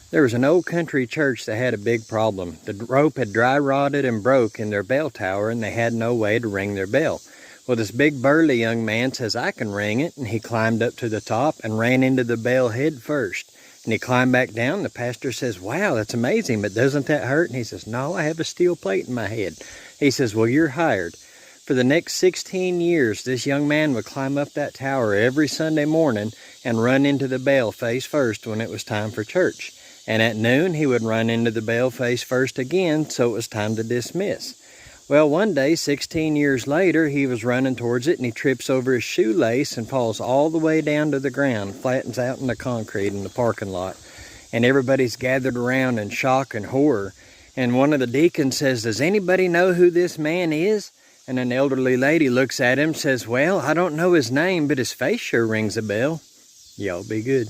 There was an old country church that had a big problem. The rope had dry rotted and broke in their bell tower, and they had no way to ring their bell. Well, this big burly young man says, "I can ring it," and he climbed up to the top and ran into the bell head first. And he climbed back down. The pastor says, "Wow, that's amazing, but doesn't that hurt?" And he says, "No, I have a steel plate in my head." He says, "Well, you're hired." For the next 16 years, this young man would climb up that tower every Sunday morning and run into the bell face first when it was time for church. And at noon, he would run into the bell face first again, so it was time to dismiss. Well, one day, 16 years later, he was running towards it, and he trips over his shoelace and falls all the way down to the ground, flattens out in the concrete in the parking lot. And everybody's gathered around in shock and horror. And one of the deacons says, "Does anybody know who this man is?" And an elderly lady looks at him and says, "Well, I don't know his name, but his face sure rings a bell." Y'all be good.